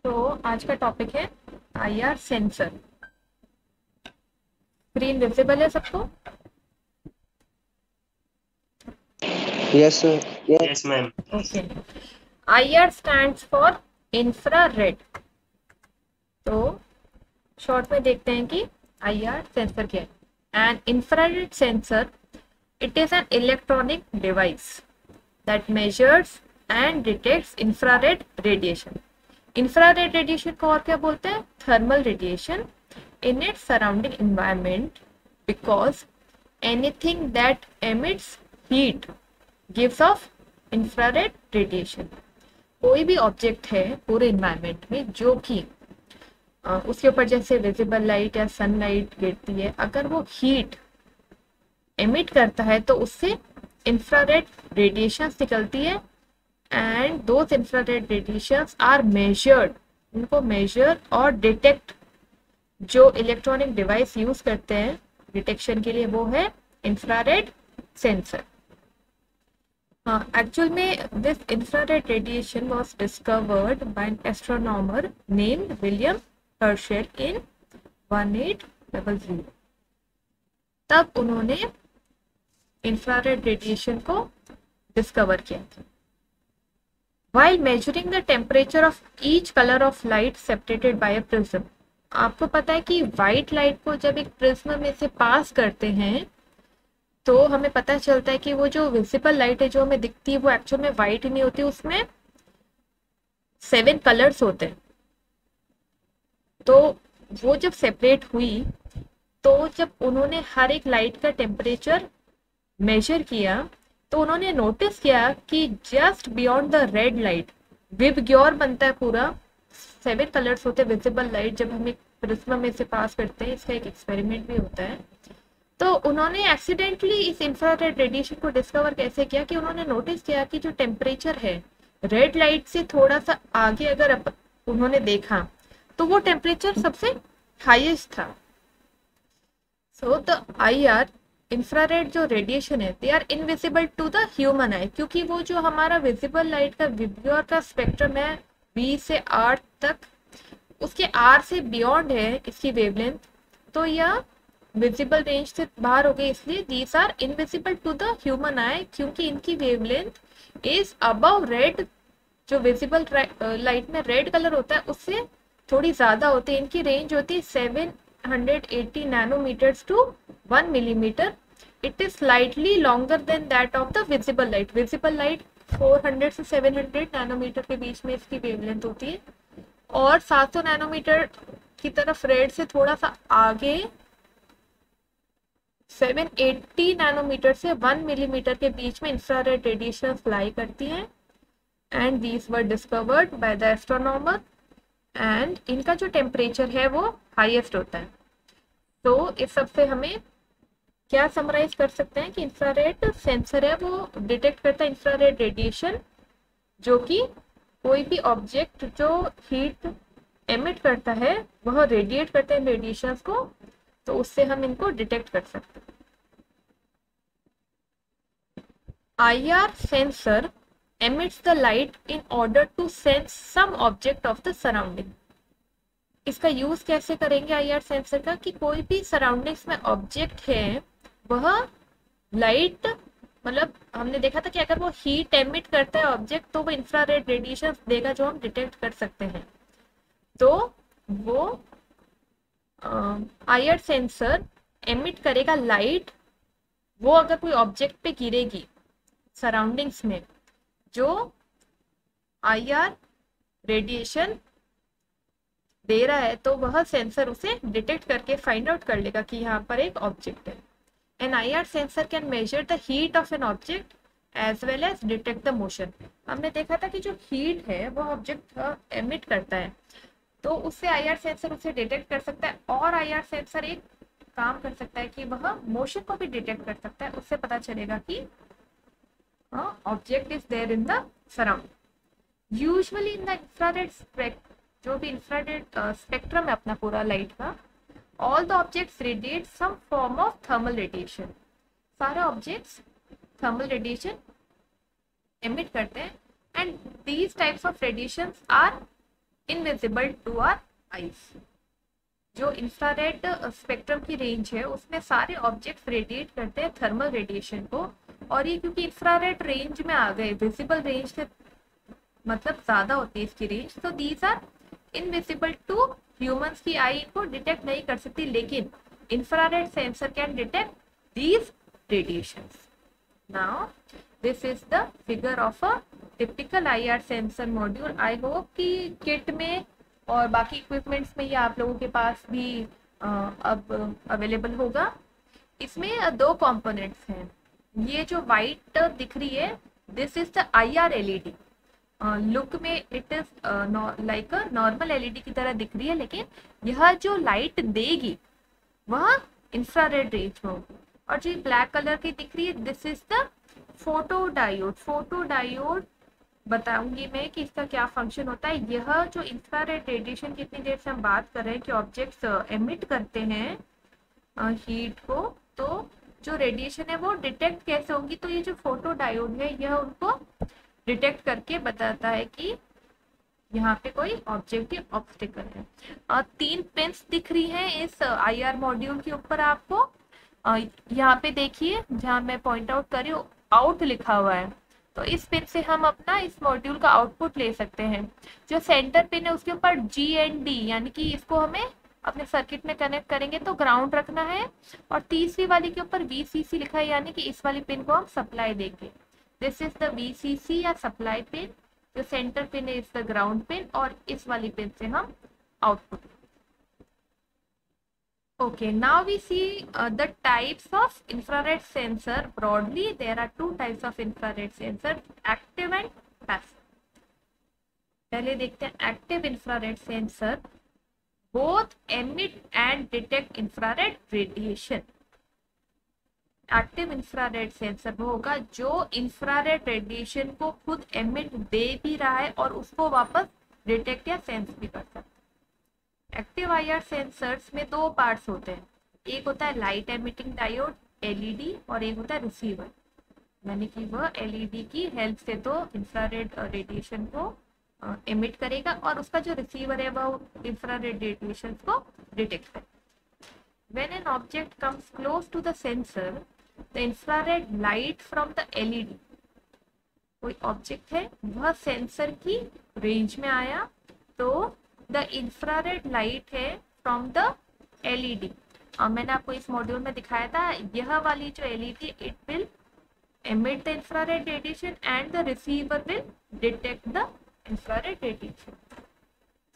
तो आज का टॉपिक है आईआर सेंसर। स्क्रीन विजिबल है सबको? Yes sir. Yes ma'am. Okay. IR stands for infrared. तो शॉर्ट में देखते हैं कि आईआर सेंसर क्या है। An infrared sensor, it is an electronic device that measures and detects infrared radiation. Infrared radiation को और क्या बोलते हैं? Thermal radiation in its surrounding environment, because anything that emits heat gives off infrared radiation। कोई भी object है पूरे environment में जो कि उसके ऊपर जैसे विजिबल लाइट या सनलाइट गिरती है, अगर वो हीट एमिट करता है तो उससे इंफ्रारेड रेडिएशंस निकलती है। And those infrared radiations are measured, उनको मेजर और डिटेक्ट जो इलेक्ट्रॉनिक डिवाइस यूज करते हैं डिटेक्शन के लिए, वो है इंफ्रारेड सेंसर। हाँ, एक्चुअल में this infrared radiation was discovered by an astronomer named William Herschel in 1800। तब उन्होंने इंफ्रारेड रेडिएशन को डिस्कवर किया था। While measuring the temperature of each color of light separated by a prism, आपको पता है कि व्हाइट लाइट को जब एक प्रिज्म में से पास करते हैं तो हमें पता चलता है कि वो जो विजिबल लाइट है जो हमें दिखती है वो एक्चुअल में व्हाइट ही नहीं होती, उसमें 7 कलर्स होते हैं। तो वो जब सेपरेट हुई तो जब उन्होंने हर एक लाइट का टेम्परेचर मेजर किया तो उन्होंने नोटिस किया कि just beyond the red light VIBGYOR बनता है पूरा। 7 कलर्स होते हैं विजिबल लाइट जब हम एक प्रिज्म में से पास करते हैं। इसका एक एक्सपेरिमेंट भी होता है। तो उन्होंने एक्सीडेंटली इस इंफ्रारेड रेडिएशन को डिस्कवर कैसे किया कि उन्होंने नोटिस किया कि जो टेम्परेचर है रेड लाइट से थोड़ा सा आगे अगर उन्होंने देखा तो वो टेम्परेचर सबसे हाईएस्ट था। सो द आईआर इंफ्रारेड जो रेडिएशन है they are invisible to the human eye, क्योंकि वो जो हमारा विजिबल लाइट का विबग्योर का स्पेक्ट्रम है 20 से 8 तक, उसके आर से बियॉन्ड है इसकी वेवलेंथ, तो यह विजिबल रेंज से बाहर हो गई, इसलिए these are invisible to the human eye, क्योंकि इनकी वेवलेंथ इज अबव रेड। जो विजिबल लाइट में रेड कलर होता है उससे थोड़ी ज्यादा होती है। इनकी रेंज होती है 780 nanometres to 1 millimetre. It is slightly longer than that of the visible light. Visible light 400 से 700 नैनोमीटर के बीच में इसकी वेवलेंथ होती है, और 700 नैनोमीटर की तरफ रेड से थोड़ा सा आगे 780 नैनोमीटर से 1 मिलीमीटर के बीच में इंफ्रारेड रेडिएशन लाई करती हैं। And these were discovered by the astronomer. And इनका जो टेम्परेचर है वो हाईएस्ट होता है। तो इस सब से हमें क्या समराइज कर सकते हैं कि इंफ्रारेड सेंसर है वो डिटेक्ट करता है इंफ्रारेड रेडिएशन, जो कि कोई भी ऑब्जेक्ट जो हीट एमिट करता है वह रेडिएट करते हैं रेडिएशंस को, तो उससे हम इनको डिटेक्ट कर सकते हैं। IR sensor emits the light in order to sense some object of the surrounding। इसका यूज कैसे करेंगे आईआर सेंसर का कि कोई भी सराउंडिंग्स में ऑब्जेक्ट है वह लाइट, मतलब हमने देखा था कि अगर वो हीट एमिट करता है ऑब्जेक्ट तो वो इंफ्रारेड रेडिएशन देगा जो हम डिटेक्ट कर सकते हैं। तो वो आईआर सेंसर एमिट करेगा लाइट, वो अगर कोई ऑब्जेक्ट पे गिरेगी सराउंडिंग्स में जो आईआर रेडिएशन दे रहा है, तो वह सेंसर उसे डिटेक्ट करके फाइंड आउट कर लेगा कि यहाँ पर एक ऑब्जेक्ट है। An IR sensor can measure the heat of an object as well as detect the motion. हमने देखा था कि जो हीट है वो ऑब्जेक्ट एमिट करता है, तो उससे आईआर सेंसर उसे डिटेक्ट कर सकता है। और आईआर सेंसर एक काम कर सकता है कि वह मोशन को भी डिटेक्ट कर सकता है। उससे पता चलेगा कि object is there in the surround. Usually in the infrared spectrum, जो भी इंफ्रारेड स्पेक्ट्रम है अपना पूरा लाइट का, all the objects radiate some form of thermal radiation. सारे ऑब्जेक्ट्स थर्मल रेडिएशन एमिट करते हैं। And these types of radiations are invisible to our eyes. जो इंफ्रारेड स्पेक्ट्रम की रेंज है उसमें सारे ऑब्जेक्ट्स रेडिएट करते हैं थर्मल रेडिएशन को, और ये क्योंकि इंफ्रारेड रेंज में आ गए, विजिबल रेंज से मतलब ज्यादा होती है इसकी रेंज, तो these are invisible to humans की आई इनको डिटेक्ट नहीं कर सकती, लेकिन infrared sensor can detect these radiations. Now this is the figure of a typical IR sensor module. I hope कि किट में और बाकी इक्विपमेंट्स में ये आप लोगों के पास भी अब अवेलेबल होगा। इसमें दो कंपोनेंट्स हैं। ये जो वाइट दिख रही है, this is the IR LED। Look में it is like a normal LED की तरह दिख रही है, लेकिन यह जो लाइट देगी वह इंफ्रारेड रेंज में होगी। और जो ब्लैक कलर की दिख रही है, this is the photo diode. Photo diode बताऊंगी मैं कि इसका क्या फंक्शन होता है। यह जो इंफ्रारेड रेडिएशन, कितनी देर से हम बात कर रहे हैं कि ऑब्जेक्ट्स एमिट करते हैं हीट को, तो जो रेडिएशन है वो डिटेक्ट कैसे होंगी, तो ये जो फोटो डायोड है यह उनको डिटेक्ट करके बताता है कि यहाँ पे कोई ऑब्जेक्टिव ऑब्स्टिकल है। 3 पिन्स दिख रही हैं इस IR मॉड्यूल के ऊपर आपको। यहाँ पे देखिए जहाँ मैं पॉइंट आउट कर रही हूँ, आउट लिखा हुआ है, तो इस पिन से हम अपना इस मॉड्यूल का आउटपुट ले सकते हैं। जो सेंटर पिन है उसके ऊपर GND, यानी कि इसको हमें अपने सर्किट में कनेक्ट करेंगे तो ग्राउंड रखना है, और तीसरी वाली के ऊपर VCC लिखा है, यानी कि इस वाली पिन को हम सप्लाई देंगे। दिस इज द VCC या सप्लाई पिन। जो सेंटर पिन है इज द ग्राउंड पिन, और इस वाली पिन से हम output. Okay, now we see the types of infrared sensor. Broadly, there are 2 types of infrared sensor, active and passive. पहले देखते हैं active infrared sensor. Both emit and detect infrared radiation. Active infrared sensor वो होगा जो infrared radiation को खुद emit दे भी रहा है और उसको वापस डिटेक्ट या सेंस भी कर सकता है। एक्टिव IR सेंसर्स में 2 पार्ट्स होते हैं, एक होता है लाइट एमिटिंग डायोड LED, और एक होता है रिसीवर, यानी कि वह LED की हेल्प से तो इंफ्रारेड रेडिएशन को एमिट करेगा, और उसका जो रिसीवर है वह इंफ्रारेड रेडिएशन को डिटेक्ट करेगा। When an object comes close to the sensor, the infrared light from the LED, कोई ऑब्जेक्ट है वह सेंसर की रेंज में आया तो द इंफ्रारेड लाइट है फ्रॉम द LED। और मैंने आपको इस मॉड्यूल में दिखाया था, यह वाली जो LED, it will emit the infrared radiation and the receiver will detect the infrared radiation.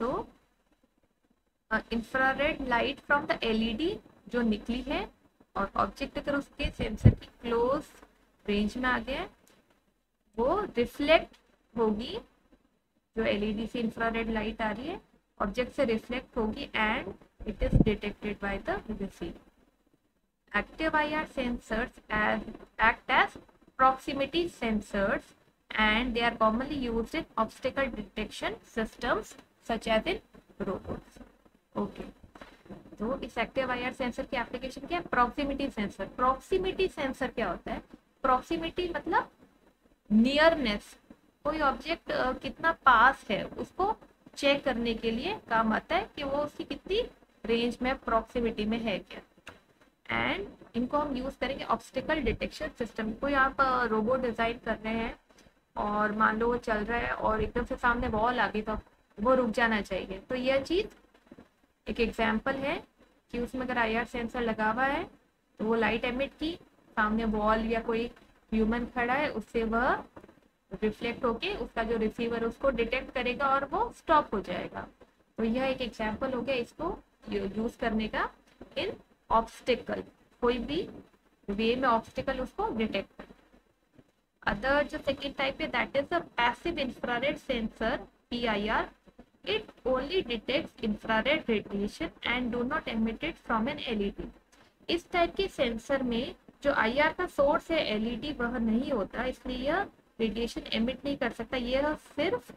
तो infrared light from the LED जो निकली है और ऑब्जेक्ट अगर उसके सेंसर की क्लोज रेंज में आ गया वो रिफ्लेक्ट होगी, जो LED से इंफ्रारेड लाइट आ रही है ऑब्जेक्ट से रिफ्लेक्ट होगी and it is detected by the receiver. Active IR sensors act as proximity sensors and they are commonly used in obstacle detection systems such as in robots. Okay, तो इस active IR sensor की application क्या है? Proximity sensor. Proximity sensor क्या होता है? Proximity मतलब nearness, कोई ऑब्जेक्ट कितना पास है उसको चेक करने के लिए काम आता है कि वो उसकी कितनी रेंज में, प्रॉक्सिमिटी में है क्या। एंड इनको हम यूज करेंगे ऑब्स्टिकल डिटेक्शन सिस्टम। कोई आप रोबोट डिजाइन कर रहे हैं और मान लो वो चल रहा है और एकदम से सामने वॉल आ गई तो वो रुक जाना चाहिए, तो यह चीज एक एग्जाम्पल है कि उसमें अगर IR सेंसर लगा हुआ है तो वो लाइट एमिट की, सामने वॉल या कोई ह्यूमन खड़ा है उससे वह रिफ्लेक्ट होके उसका जो रिसीवर उसको डिटेक्ट करेगा और वो स्टॉप हो जाएगा। तो यह एक एग्जाम्पल हो गया इसको यूज करने का इन ऑब्स्टिकल, कोई भी वे में ऑब्स्टिकल उसको डिटेक्ट कर। अदर जो सेकेंड टाइप है that is a passive infrared sensor PIR. It only detects infrared radiation and do not emit it from an LED. इस टाइप के सेंसर में जो IR का सोर्स है LED वह नहीं होता, इसलिए यह रेडिएशन एमिट नहीं कर सकता। यह सिर्फ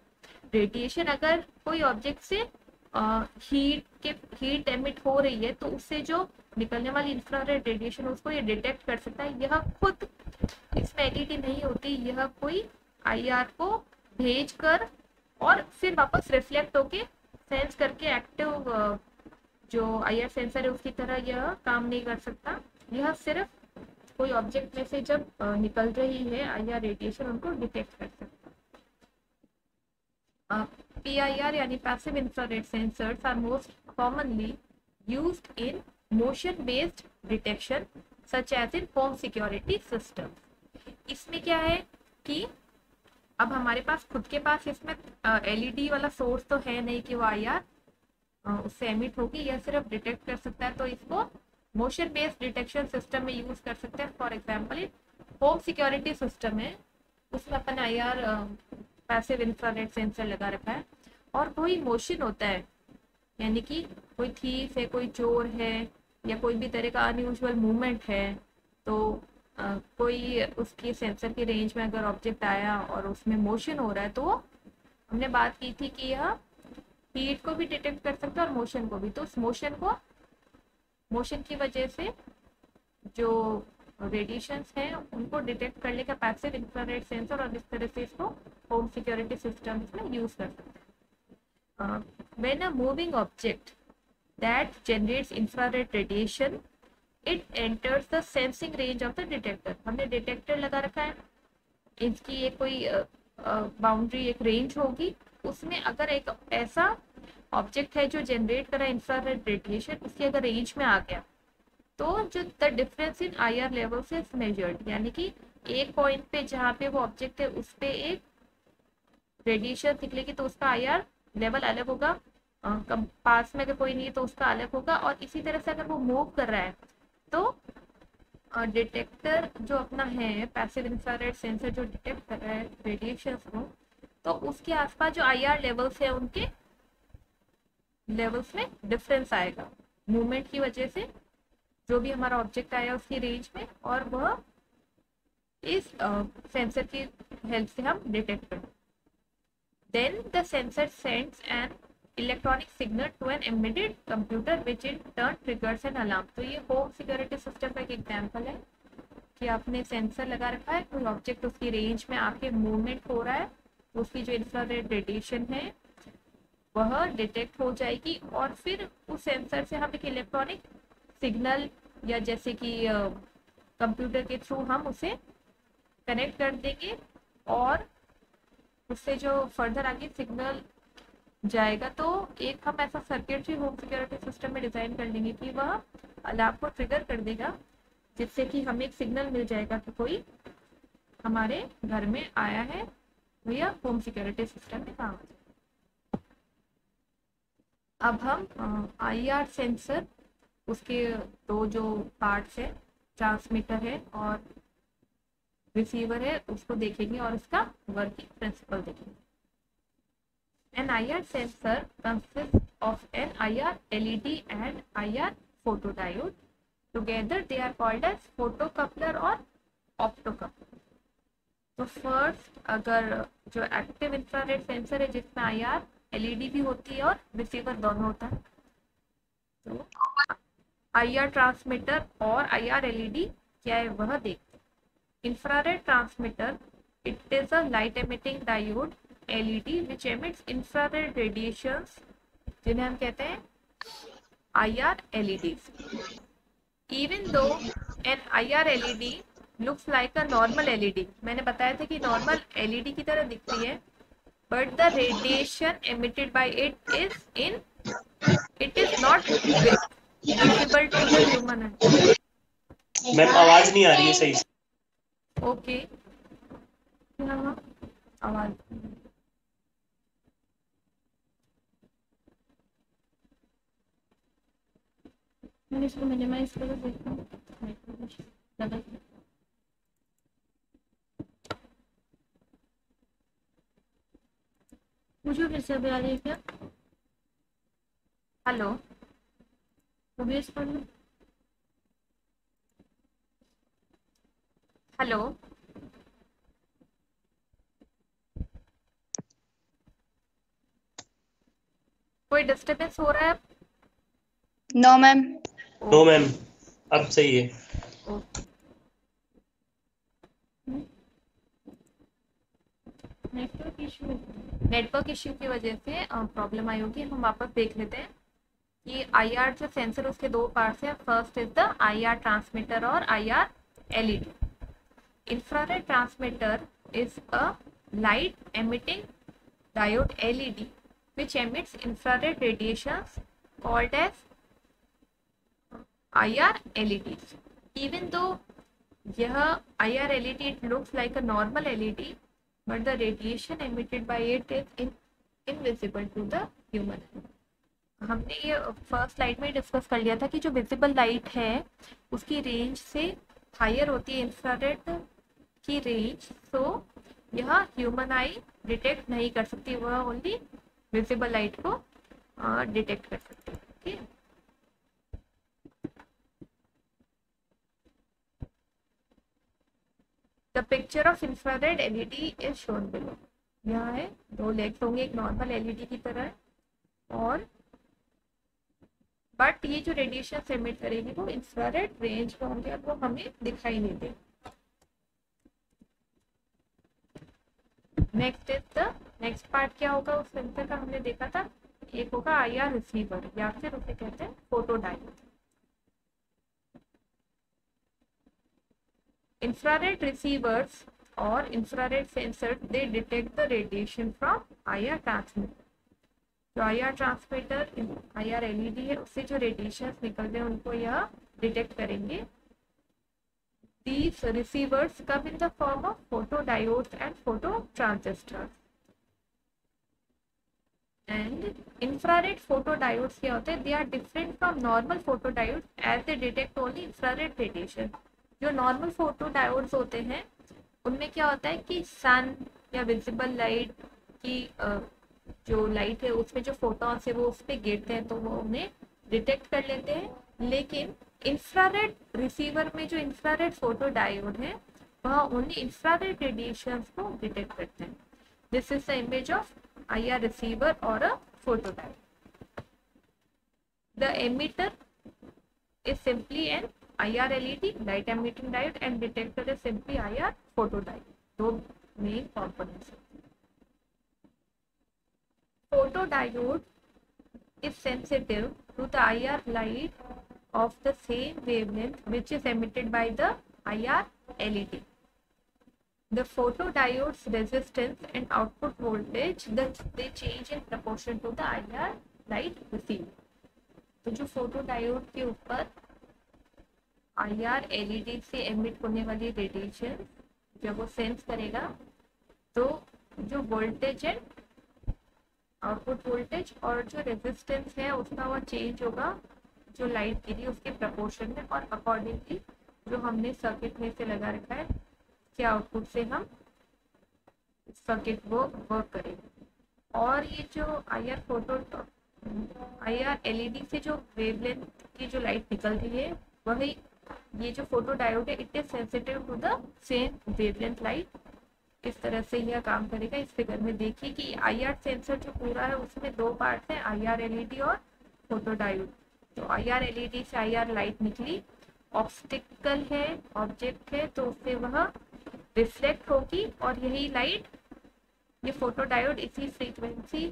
रेडिएशन अगर कोई ऑब्जेक्ट से हीट एमिट हो रही है तो उससे जो निकलने वाली इंफ्रारेड रेडिएशन उसको ये डिटेक्ट कर सकता है। यह खुद इसमें LED नहीं होती, यह कोई IR को भेज कर और फिर वापस रिफ्लेक्ट होके सेंस करके एक्टिव जो IR सेंसर है उसकी तरह यह काम नहीं कर सकता। यह सिर्फ कोई ऑब्जेक्ट में से जब निकल रही है IR रेडिएशन उनको डिटेक्ट कर सकता है। PIR यानी passive infrared sensors are most commonly used in motion based detection such as in home security systems। इसमें क्या है कि अब हमारे पास खुद के पास इसमें LED वाला सोर्स तो है नहीं कि वो IR उससे एमिट होगी, यह सिर्फ डिटेक्ट कर सकता है, तो इसको मोशन बेस्ड डिटेक्शन सिस्टम में यूज कर सकते हैं। For example home security system है, उसमें अपन IR पैसिव इंफ्रारेड सेंसर लगा रखा है और कोई मोशन होता है, यानी कि कोई थीफ है, कोई चोर है या कोई भी तरह का अनयूजुअल मूवमेंट है, तो कोई उसकी सेंसर की रेंज में अगर ऑब्जेक्ट आया और उसमें मोशन हो रहा है तो हमने बात की थी कि यह हीट को भी डिटेक्ट कर सकता है और मोशन को भी। तो उस मोशन की वजह से जो रेडिएशंस हैं उनको डिटेक्ट करने का पैसिव इंफ्रारेड सेंसर, और इस तरह से इसको होम सिक्योरिटी सिस्टम्स में यूज कर सकते हैं। When a moving object that generates infrared radiation it enters the sensing range of the detector. हमने डिटेक्टर लगा रखा है, इसकी एक कोई बाउंड्री, एक रेंज होगी, उसमें अगर एक ऐसा ऑब्जेक्ट है जो जनरेट कर रहा है इंफ्रारेड रेडिएशन, उसकी अगर रेंज में आ गया तो जो the difference in IR level से मेजर्ड, यानी कि एक पॉइंट पे जहाँ पे वो ऑब्जेक्ट है उस पे एक रेडिएशन निकलेगी तो उसका IR लेवल अलग होगा, पास में अगर कोई नहीं है तो उसका अलग होगा। और इसी तरह से अगर वो मूव कर रहा है तो डिटेक्टर जो अपना है पैसिव इंफ्रारेड सेंसर जो डिटेक्ट कर रहा है रेडिएशन को, तो उसके आसपास जो IR लेवल्स है उनके लेवल्स में डिफरेंस आएगा मूवमेंट की वजह से, जो भी हमारा ऑब्जेक्ट आया उसकी रेंज में, और वह इस सेंसर की हेल्प से हम डिटेक्ट करते हैं। Then the sensor sends an electronic signal to an embedded computer which in turn triggers an alarm. तो ये होम सिक्योरिटी सिस्टम का एक एग्जांपल है कि आपने सेंसर लगा रखा है, कोई ऑब्जेक्ट उसकी रेंज में आके मूवमेंट हो रहा है, उसकी जो इंफ्रारेड रेडिएशन है वह डिटेक्ट हो जाएगी और फिर उस सेंसर से हम एक इलेक्ट्रॉनिक सिग्नल या जैसे कि कंप्यूटर के थ्रू हम उसे कनेक्ट कर देंगे और उससे जो फर्दर आगे सिग्नल जाएगा, तो एक हम ऐसा सर्किटरी होम सिक्योरिटी सिस्टम में डिजाइन कर लेंगे कि वह अलार्म को ट्रिगर कर देगा, जिससे कि हमें एक सिग्नल मिल जाएगा कि कोई हमारे घर में आया है, भैया होम सिक्योरिटी सिस्टम में काम। अब हम IR सेंसर, उसके दो जो पार्ट्स है, ट्रांसमीटर है और रिसीवर है, उसको देखेंगे और इसका वर्किंग प्रिंसिपल देखेंगे। An IR sensor consists of an IR LED and IR photodiode. Together they are called as photocoupler और optocoupler. तो फर्स्ट, अगर जो एक्टिव इंफ्रारेड सेंसर है जिसमें IR LED भी होती है और रिसीवर दोनों होता है, तो IR ट्रांसमीटर और IR LED क्या है वह देखते हैं। Infrared transmitter, it is a light emitting diode LED which emits infrared radiations, जिन्हें हम कहते हैं IR LEDs. Even though an IR LED looks like a normal LED, मैंने बताया था कि नॉर्मल LED की तरह दिखती है, but the radiation emitted by it is not visible to the human eye. Ma'am आवाज नहीं आ रही है सही से। ओके, आवाज मैंने इसको मिनिमाइज कर देखता हूँ। मुझे फिर से अभी आ रही है क्या? हेलो, अभी इस पर हेलो, कोई डिस्टर्बेंस हो रहा है? No ma'am. नो मैम, अब सही है। नेटवर्क इशू है। नेटवर्क इश्यू की वजह से प्रॉब्लम आई होगी। हम वापस देख लेते हैं कि IR जो सेंसर उसके दो पार्ट्स हैं। First is the IR transmitter और IR LED। Infrared transmitter is a light emitting diode LED which emits infrared radiations called as IR LEDs. Even though यह IR LED it looks like a normal LED, but the radiation emitted by it is invisible to the human. हमने ये first slide में discuss कर लिया था कि जो visible light है उसकी रेंज से हायर होती है इंफ्रारेड की रेंज, तो यह ह्यूमन आई डिटेक्ट नहीं कर सकती, वह ओनली विजिबल लाइट को डिटेक्ट कर सकती है। ठीक है, the picture of infrared LED is shown below. यह है, दो लेग्स होंगे एक नॉर्मल एलईडी की तरह, और बट ये जो रेडिएशन एमिट करेगी वो इंफ्रारेड रेंज में होंगे और वो हमें दिखाई नहीं देंगे। नेक्स्ट पार्ट क्या होगा उस सेंसर का, हमने देखा था एक होगा IR रिसीवर या फिर उसे कहते हैं फोटो डायोड। इंफ्रारेड रिसीवर्स और infrared sensor they detect the radiation from IR transmitter. जो IR ट्रांसमीटर IR LED है उससे जो रेडिएशन निकल रहे हैं उनको यह डिटेक्ट करेंगे। These receivers come in the form of photodiodes and phototransistors. And infrared photodiodes क्या होते हैं? They are different from normal photodiodes as they detect only infrared radiation. जो normal photodiodes होते हैं उनमें क्या होता है कि सन या विजिबल लाइट की जो लाइट है उसमें जो फोटॉन्स है वो उस पर गिरते हैं तो वो उन्हें डिटेक्ट कर लेते हैं। लेकिन इंफ्रारेड रिसीवर में जो इंफ्रारेड फोटो डायोड है वह ओनली इंफ्रारेड रेडिएशंस को डिटेक्ट करते हैं। This is the image of IR receiver और a photo diode. The emitter is simply an IR LED light emitting diode and detector is simply IR photo diode. दो main components. Photo diode is sensitive to the IR light of the same wavelength which is emitted by the IR LED. The photodiode's resistance and output voltage they change in proportion to the IR light received. तो जो photodiode के ऊपर IR LED से emit होने वाली radiation जब वो sense करेगा तो जो वोल्टेज है आउटपुट वोल्टेज और जो रेजिस्टेंस है उसका वो चेंज होगा जो लाइट गिरी उसके प्रपोर्शन में, और अकॉर्डिंगली जो हमने सर्किट में से लगा रखा है कि आउटपुट से हम सर्किट वो वर्क करेंगे। और ये जो IR LED से जो वेवलेंथ की जो लाइट निकल रही है वही ये जो फोटो डायोड है it is sensitive to the same wavelength light. इस तरह से यह काम करेगा। इस फिगर में देखिए कि IR सेंसर जो पूरा है उसमें दो पार्ट हैं, IR LED और फोटो डायोड। तो IR LED से IR लाइट निकली, ऑब्स्टिकल है ऑब्जेक्ट है तो उससे वह रिफ्लेक्ट होगी और यही लाइट ये फोटो डायोड इसी फ्रीक्वेंसी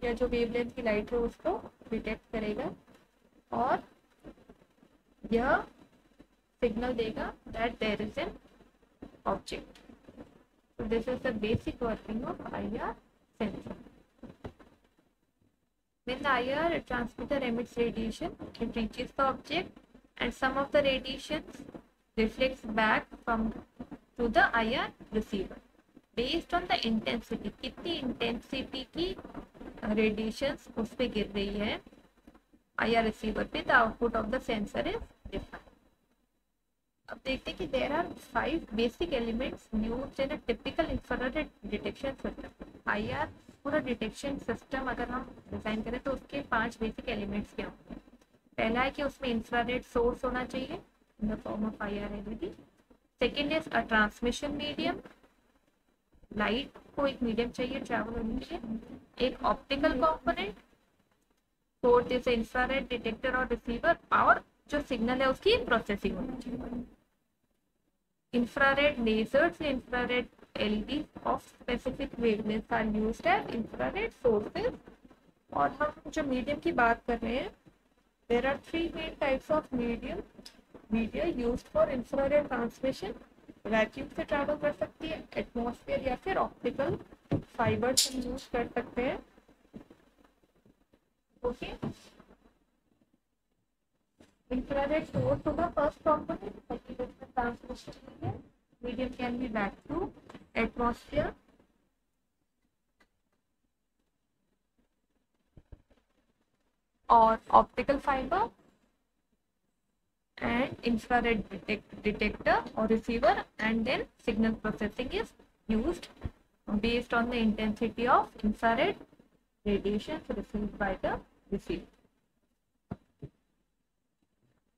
या जो वेवलेंथ की लाइट है उसको डिटेक्ट करेगा और यह सिग्नल देगा that there is an object. So this is the basic working of IR sensor. When the IR transmitter emits radiation, it reaches the object and some of the radiations reflects back to the IR receiver. Based on the intensity, कितनी intensity की radiations उस पे गिर रही है IR receiver पे, the output of the sensor is different. अब देखते हैं कि there are 5 basic elements used in a typical infrared detection system. IR पूरा डिटेक्शन सिस्टम अगर हम डिजाइन करें तो उसके 5 बेसिक एलिमेंट्स क्या होंगे। पहला है कि उसमें इंफ्रारेड सोर्स होना चाहिए in the form of IR LED। Second is a transmission medium, light को एक मीडियम चाहिए ट्रैवल होने के लिए। एक optical component. Fourth is infrared detector और रिसीवर, और जो सिग्नल है उसकी प्रोसेसिंग होनी चाहिए। Infrared lasers, infrared LEDs of specific wavelengths are used as infrared sources. और हम जो मीडियम की बात कर रहे हैं, there are three main types of media used for infrared transmission. Vacuum से ट्रैवल कर सकती है, एटमॉस्फेयर या फिर ऑप्टिकल फाइबर से यूज कर सकते हैं. ओके, infrared source होगा first component. Second transmission medium can be vacuum, atmosphere, और optical fibre, and infrared detector or receiver, and then signal processing is used based on the intensity of infrared radiation received by the receiver.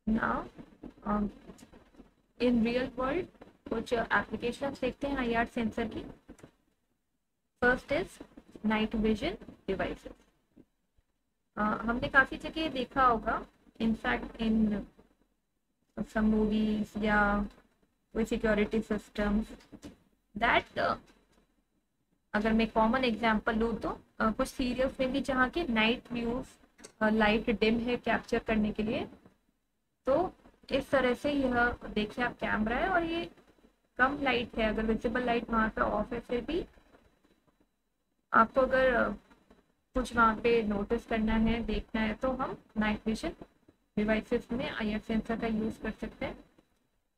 Now in real world कुछ applications देखते हैं IR sensor की. First is night vision devices. हमने काफी जगह देखा होगा, in fact in some movies या कोई सिक्योरिटी सिस्टम्स दैट, अगर मैं कॉमन एग्जांपल लूँ तो कुछ सीरियल्स में भी जहाँ के नाइट व्यूज लाइट डिम है कैप्चर करने के लिए, तो इस तरह से यह देखिए आप कैमरा है और ये कम लाइट है, अगर विजिबल लाइट वहाँ पे ऑफ है, फिर भी आपको अगर कुछ वहाँ पे नोटिस करना है, देखना है, तो हम नाइट विजन डिवाइसेस में IR सेंसर का यूज कर सकते हैं.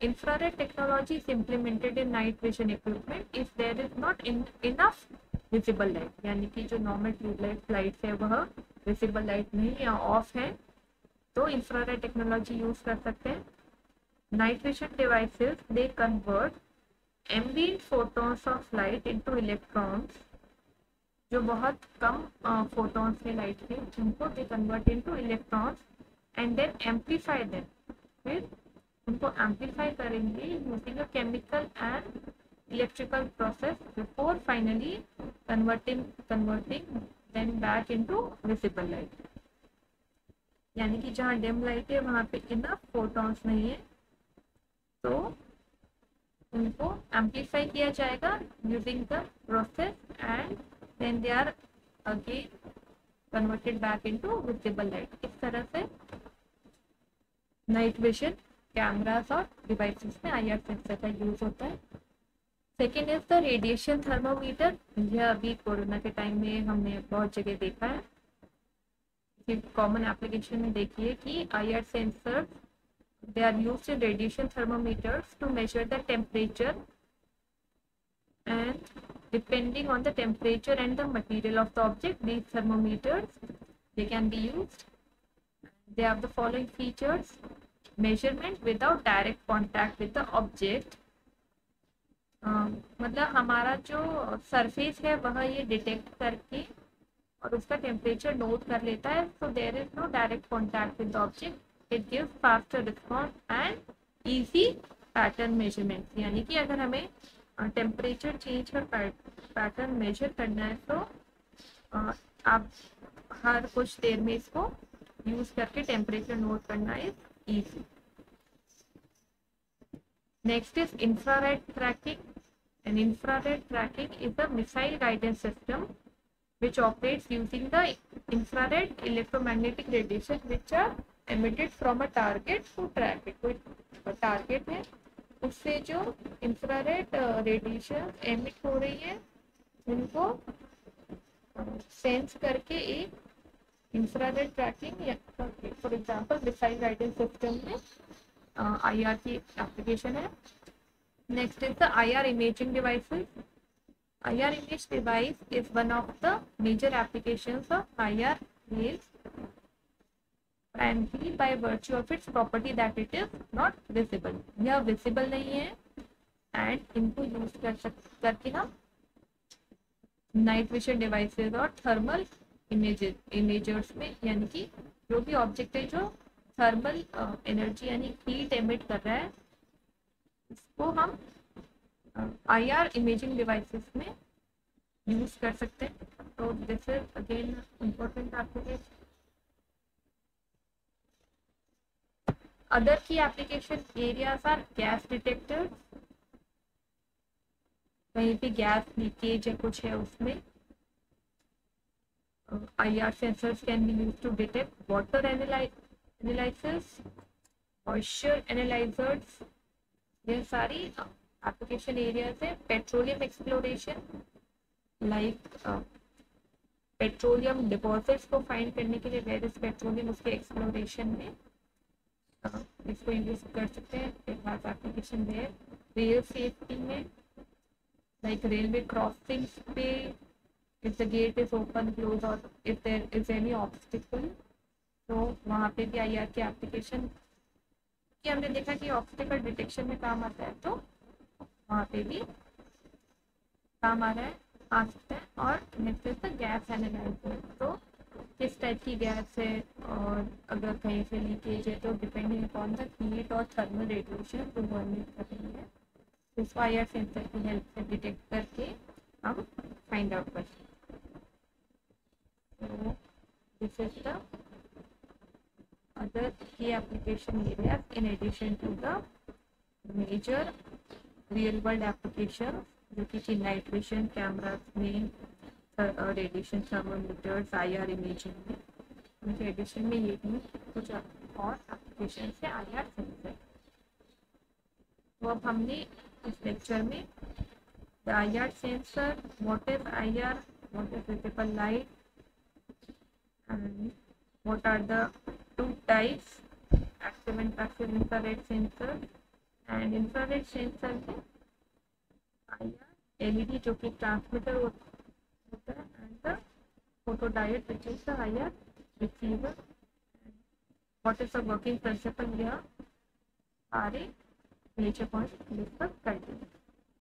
Infrared technology is implemented in night vision equipment if there is not enough visible light, यानी कि जो नॉर्मल ट्यूबलाइट लाइट है वह विजिबल लाइट नहीं या ऑफ है, तो इंफ्रारेड टेक्नोलॉजी यूज कर सकते हैं. Night vision devices they convert ambient photons of light into electrons, जो बहुत कम फोटॉन्स के लाइट है उनको they convert into electrons and then amplify them. फिर उनको amplify करेंगे using a chemical and electrical process before finally converting them back into visible light. यानी कि जहाँ dim light है वहाँ पे enough photons नहीं है, तो उनको amplify किया जाएगा using the process and then they are again converted back into visible light. इस तरह से नाइट विजन कैमरास और डिवाइसेस में IR सेंसर का यूज होता है. Second is the radiation thermometer. यह अभी कोरोना के टाइम में हमने बहुत जगह देखा है. कॉमन एप्लीकेशन में देखिए कि IR sensor they are used in radiation thermometers to measure the temperature, and depending on the temperature and the material of the object, these thermometers they can be used. They have the following features: measurement without direct contact with the object. मतलब हमारा जो surface है वह ये detect करके और उसका temperature note कर लेता है, so there is no direct contact with the object. It gives faster response and easy pattern measurement. यानी कि अगर हमें टेम्परेचर चेंज का पैटर्न मेजर करना है तो आप हर कुछ देर में इसको यूज करके टेम्परेचर नोट करना is easy. Next is infrared tracking. An infrared tracking is a missile guidance system which operates using the infrared electromagnetic radiation which are emitted from a target to track it. कोई target है, उससे जो infrared radiation emit हो रही है उनको sense करके एक इंफ्रारेड ट्रैकिंग या for example missile guidance system में IR की एप्लीकेशन है. Next is the IR imaging devices. IR image device is one of the major applications of IR rails, primarily by virtue of its property that it is not visible. यह visible नहीं है and इनको use करके हम night vision devices और thermal imagers में, यानी कि जो भी ऑब्जेक्ट है जो थर्मल एनर्जी यानी हीट एमिट कर रहा है, इसको हम IR इमेजिंग डिवाइसेस में यूज कर सकते हैं. तो this is again important application. Other की application areas are gas detectors. कहीं भी गैस लीकेज या कुछ है उसमें IR sensors can be used to detect water analysis, moisture analyzers. ये सारी एप्लीकेशन एरियाज है. Petroleum exploration, like petroleum deposits को फाइंड करने के लिए वेरियस पेट्रोलियम उसके एक्सप्लोरेशन में इसको यूज कर सकते हैं. एप्लीकेशन है रेल सेफ्टी में, लाइक रेलवे क्रॉसिंग्स पे if the gate is open, close or if there is any obstacle, तो वहाँ पे भी IR की एप्लीकेशन कि हमने देखा कि ऑब्स्टिकल डिटेक्शन में काम आता है, तो वहाँ पे भी काम आ रहा है, आ सकता है. और next is the gas analyser. तो किस टाइप की गैस है और अगर कहीं से लीकेज है तो डिपेंडिंग अपॉन द हीट और थर्मल रेडिएशन जो गवर्नमेंट कर रही है, उसको IR सेंसर की हेल्प से डिटेक्ट करके हम फाइंड आउट कर सकते हैं. So this is the other key application areas in addition to the major real world applications जो कि नाइट विजन कैमरास में, रेडिएशन थर्मोमीटर्स, IR इमेजिंग में, उनके एडिशन में ये भी कुछ और एप्लीकेशन है IR सेंसर. तो अब हमने इस लेक्चर में the IR sensor, what is IR, what is visible light, and what are the two types, active and passive infrared sensor. and infrared sensor में IR LED जो कि ट्रांसमीटर होता है, and the photodiode which is the IR receiver. what is the working principle here, सारे major points discuss कर दिए.